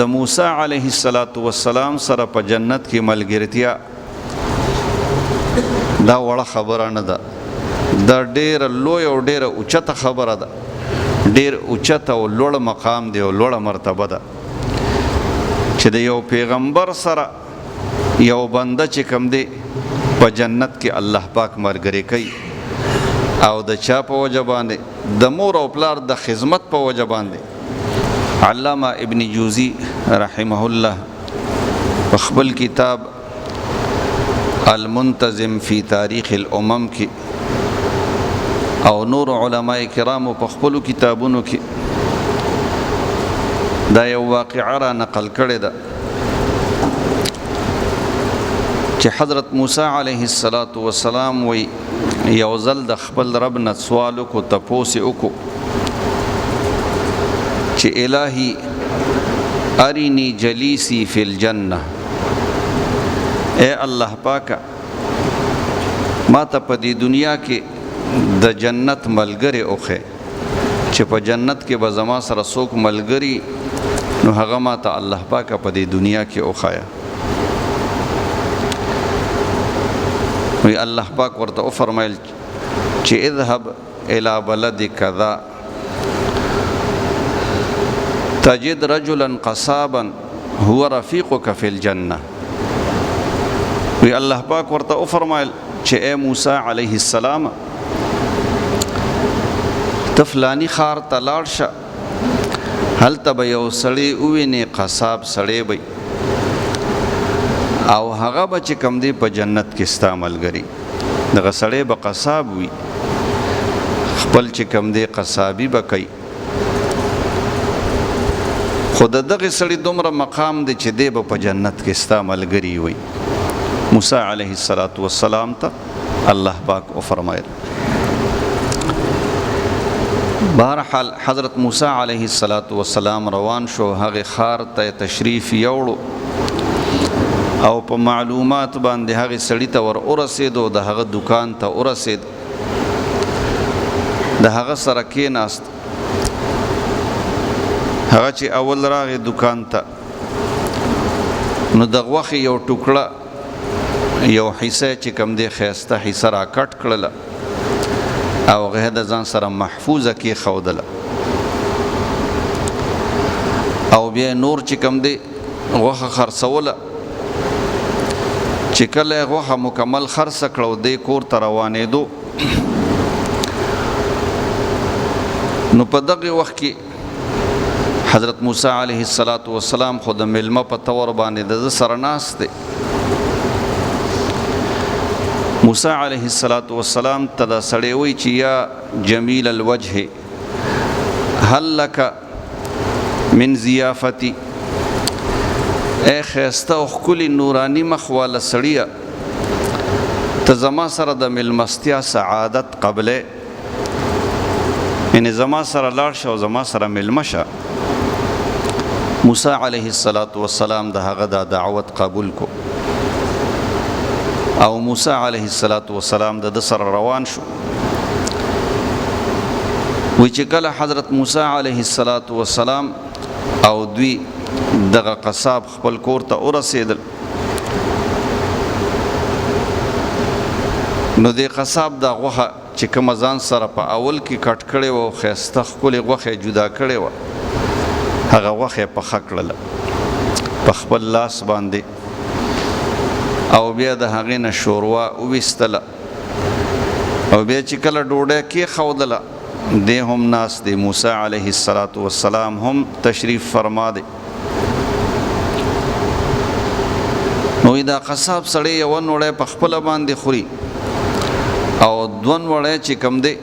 د موسی علیه السلام سره په جنت کې ملګرتیا دا وړه خبره نه ده، دا ډېره لوی او ډېره اوچته خبره ده، ډېر اوچته او لوړ مقام دی او لوړه مرتبه ده چې د یو پیغمبر سره یو بنده چې کوم دی په جنت کې الله پاک ملګری کوي، او د چا په وجه باندې؟ د مور او پلار د خدمت په وجه باندې. علامه ابن جوزی رحمه الله په خپل کتاب المنتظم فی تاریخ الامم کې او نور علماء کرامو په خپل کتابونو کې دا یو واقعه را نقل کړې ده چې حضرت موسی علیه السلام وی یو ځل د خپل رب نه سوال وکړو، تپوس یې وکړو چې الهی ارینی جلیسی فی الجنه، اے الله پاکه ما ته په دې دنیا کې د جنت ملګری اوخه چې په جنت کې به زما سره څوک ملګری نو هغه ما ته الله پاکه په دې دنیا کې اوخایا. وی الله پاک ورته فرمایل چې اذهب الى بلد کذا تجد رجلا قصابا هو رفیقك فی الجنه. وی الله پاک ورته فرمایل چې اے موسی علیه السلام تفلانی خار تلاړ شه، هلته به یو سړی ووینې، قصاب سړی به او هغه به چې کوم دی په جنت کې ستا ملګری. دغه سړی به قصاب وي، خپل چې کوم دی قصابي به کوي، خو د دغه سړي دومره مقام دی چې دی به په جنت کې ستا ملګری وي. موسی علیه السلام ته الله پاک فرمایل. بهرحال حضرت موسی علیه السلام روان شو، هغه خار ته تشریف یوړو او په معلومات باندې هغه سړی ته ور ورسېدو، د هغه دکان ته ورسېد، د هغه سره کېناست. هغه چې اول راغی دکان ته نو د غوښې یو ټوکړه یو حصه چې کوم دی ښایسته حصه را کټ کړله او هغه د ځان سره محفوظه کې ښودله، او بیا نور چې کوم دی غوښه خرڅوله. چې کله یې غوښه مکمل خرڅه کړه دی کور ته روانېدو، نو په دغه وخت کې حضرت موسی علیه السلام خو د میلمه په طور باندې د سره ناست دی. موسی علیه السلام ته دا سړی وی چې یا جمیل الوجه هل لک من ضیافتی، اے خیسته او ښکلي نوراني مخ واله سړیه، ته زما سره د میلمستیا سعادت قبلې، یعنې زما سره لاړ شه او زما سره میلمه شه. موسی علیه السلام د هغه دا دعوت قبول کو او موسی علیه السلام د سره روان شو. وی چې کله حضرت موسی علیه السلام او دوی دغه قصاب خپل کور ته ورسېدل، نو د قصاب دا غوښه چې کومه ځان سره په اول کې کټ کړې وه او ښایسته ښکلې غوښه جدا کړې وه، هغه غوښه یې پخه کړله په خپل لاس باندې، او بیا د هغې نه شوروا وویستله، او بیا چې کله ډوډۍ کېښودله دی هم ناست دی، موسی علیه السلام هم تشریف فرما دی. نو دا قصاب سړی یو نوړی په خپله باندې خوري او دوه نوړی چې کوم دی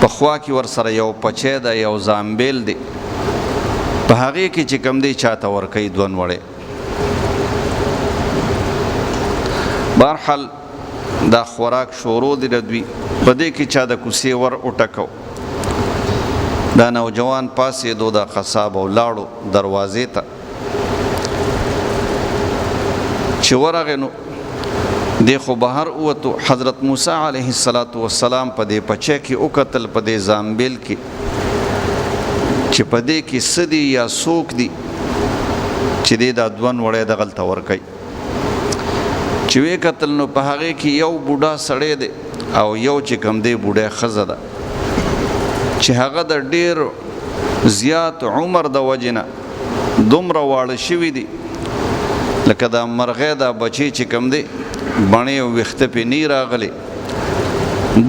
په خوا کې ورسره یو پچی ده، یو زامبیل دی، په هغې کې چې کوم دی چاته ورکوي دوه نوړی. بهرحال دا خوراک شروع دی د دوی، په دې کې چا د کوسې ور وټکو. دا نوجوان پاسېدو دا قصاب او لاړو دروازې ته، چې ورغې نو دی خو بهر ووتو. حضرت موسی علیه السلام په دې پچی کې وکتل، په دې زامبیل کې چې په دې کې څه دي یا څوک دي، چې دی دا دوه وړی دغلته ورکوي. چې وی کتل نو په هغې کې یو بوډا سړی دی او یو چې کوم دی بوډۍ ښځه ده چې هغه د ډېر زیات عمر د وجې نه دومره واړه شوي دي لکه دا مرغۍ دا بچی چې کوم دی بڼې او ویښته پې نه راغلی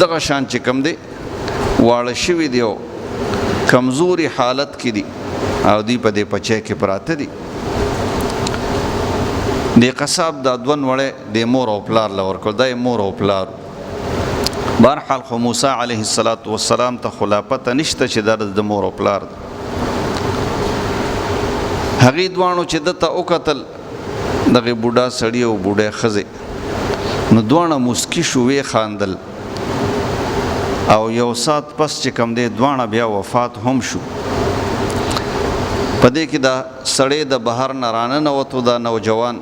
دغه شان چې کوم دی واړه شوي دي او کمزوري حالت کې دي او دوی په دې پچی کې پراته دي. د قصاب دا دوه وړی د مور او پلار له ورکړل. دا یې مور او پلار. بهرحال خو موسی علیه السلام ته خو لا پته نشته چې دا د مور او پلار ده. هغې دواړو چې ده ته وکتل دغې بوډا سړي او بوډۍ ښځې نو دواړه مسکي شو ویې خاندل او یو ساعت پس چې کوم دی دواړه بیا وفات هم شو. په دې کې دا سړی د بهر نه راننوتو دا نوجوان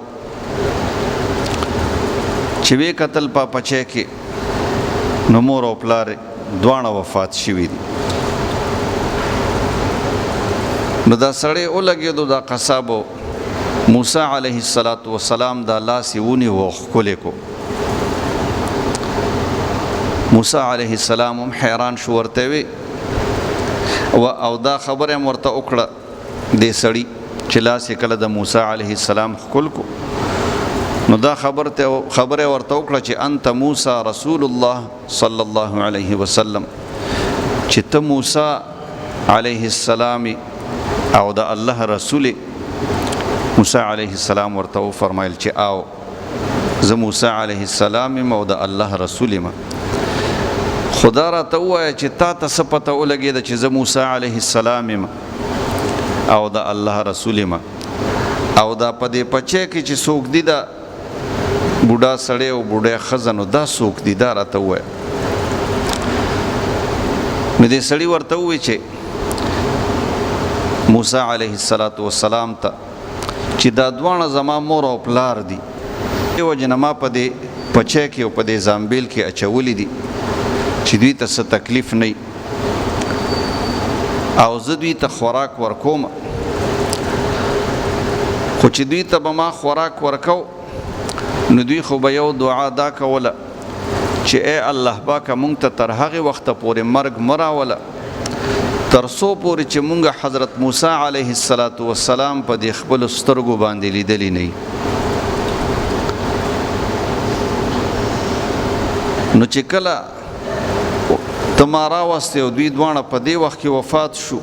چې ویې کتل په پچی کې نو مور او پلار دواړه وفات شوي دي. نو دا سړی ولګېدو دا قصابو موسی علیه السلام دا لاس یې ونیو او ښکلی کو. موسی علیه السلام هم حیران شو ورته وی او دا خبره هم ورته وکړه دې سړي چې لاس یې کله د موسی علیه السلام ښکل کو نو دا خبره ورته وکړه چې انت موسی رسول الله صلی الله علیه وسلم چې ته موسی علیه السلام او د الله رسول. موسی علیه السلام ورته وفرمایل چې او زه موسی علیه السلام یم او د الله رسول یم. خدا راته ووایه چې تا ته څه پته ولګېده چې زه موسی علیه السلام یم او د الله رسول یم او دا په دې پچی کې چې څوک دي دا بوډا سړی او بوډۍ ښځه نو دا څوک دي دا راته ووایه. نو دې سړي ورته ووایي چې موسی علیه السلام ته چې دا دواړه زما مور او پلار دي دې وجې نه ما په دې پچی کې او په دې زامبیل کې اچولی دي چې دوی ته څه تکلیف نه وي او زه دوی ته خوراک ورکوم. خو چې دوی ته به ما خوراک ورکو نو دوی خو به یو دعا دا کوله چې ای الله پاکه مونږ ته تر هغې وخته پورې مرګ مه راوله تر څو پورې چې مونږ حضرت موسی علیه السلام په دې خپلو سترګو باندې لیدلی نه وي. نو چې کله ته ما راوستې او دوی دواړه په دې وخت کې وفات شو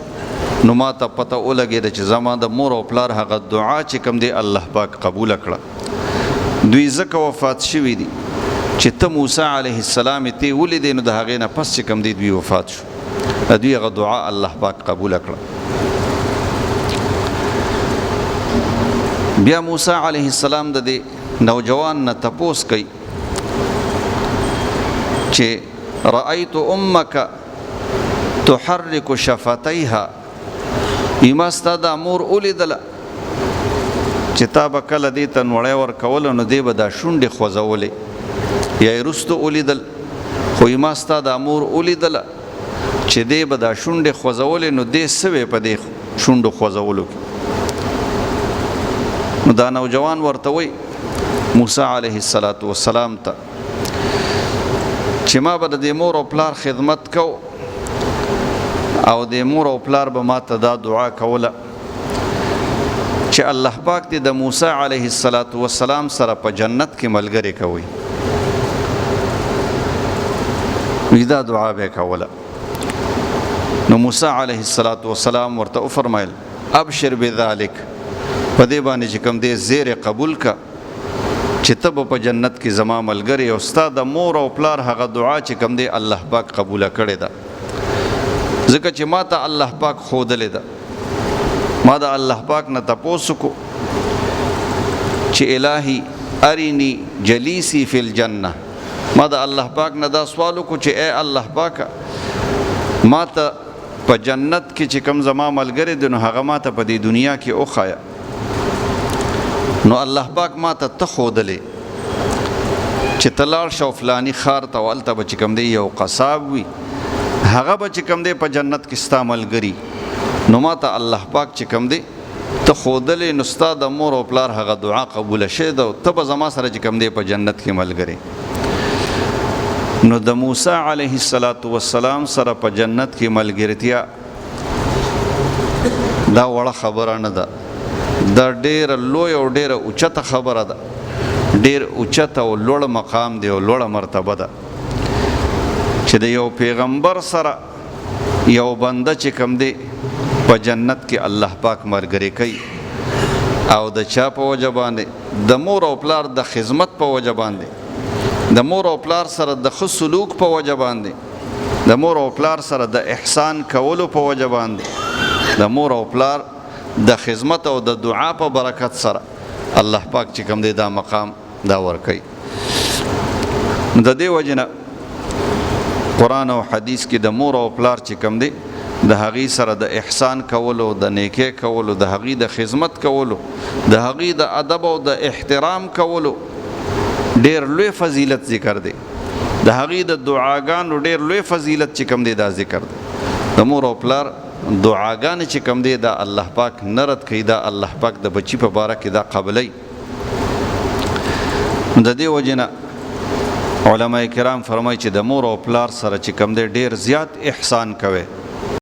نو ما ته پته ولګېده چې زما د مور او پلار هغه دعا چې کوم دی الله پاک قبوله کړه. دوی ځکه وفات شوي دي چې ته موسی علیه السلام ته ولیدې نو د هغې نه پس چې کوم دی دوی وفات شو دوی هغه دعا الله پاک قبوله کړه. بیا موسی علیه السلام د دې نوجوان نه تپوس کوي چې رأیت امک تحرک شفتیها ایما ستا دا مور ولیدله چې تا به کله دې ته نوړی ورکوله نو دې به دا شونډې خوځولې یا یې رستو ولیدل خو ایما ستا دا مور ولیدله چې دې به دا شونډې خوځولې نو دې څه وې په دې شونډو خوځولو کې. نو دا نوجوان ورته وی موسی علیه السلام ته چې ما به د دې مور او پلار خدمت کو او د مور او پلار به ما ته دا دعا کوله چې الله پاک دې د موسی علیه السلام سره په جنت کې ملګری کوي. دا دعا به کوله. نو موسی علیه السلام ورته وفرمایل ابشر بذلک په دې باندې چې کوم دې زیر قبول کا چې ته به په جنت کې زما ملګری او ستا د مور او پلار هغه دعا چې کوم دی الله پاک قبوله کړې ده ځکه چې ما ته الله پاک ښودلې ده. ما د الله پاک نه تپوس وکړو چې الهي ارینی جلیسی فی الجنه. ما د الله پاک نه دا سوال وکړو چې ای الله پاکه ما ته په جنت کې چې کوم زما ملګری دی نو هغه ما ته په دې دنیا کې وښایه. نو الله پاک ما ته ښودلې چې ته لاړ شه فلاني ښار ته او هلته به چې کوم دی یو قصاب وي هغه به چې کوم دی په جنت کې ستا ملګري. نو ما ته الله پاک چې کوم دی ته خودلې نو ستا د مور او پلار هغه دعا قبوله شوې ده ته به زما سره چې کوم دی په جنت کې ملګری. نو د موسی علیه السلام سره په جنت کې ملګرتیا دا وړه خبره نه ده، دا ډیره لوی او ډیره اوچته خبره ده، ډیر اوچته او لوړ مقام دی او لوړه مرتبه ده چې د یو پیغمبر سره یو بنده چې کوم دی په جنت کې الله پاک مرګري کوي او د چا په وجه باندې؟ د مور او پلار د خدمت په وجه باندې، د مور او پلار سره د ښه سلوک په وجه باندې، د مور او پلار سره د احسان کولو په وجه باندې، د مور او پلار د خدمت او د دعا په برکت سره الله پاک چې کوم دی دا مقام دا ورکوي. د دې وجه نه قرآن او حدیث کې د مور او پلار چې کوم دی د هغې سره د احسان کولو، د نیکۍ کولو، د هغې د خدمت کولو، د هغې د ادب او د احترام کولو ډیر لوی فضیلت ذکر دی، د هغې د دعاګانو ډیر لوی فضیلت چې کوم دی دا ذکر دی. د مور او پلار دعاګانې چې کوم دی دا الله پاک نه رد کوي، دا الله پاک د بچي په باره کې دا قبلوي. د دې وجې نه علماء کرام فرمایي چې د مور او پلار سره چې کوم دی ډیر زیات احسان کوي،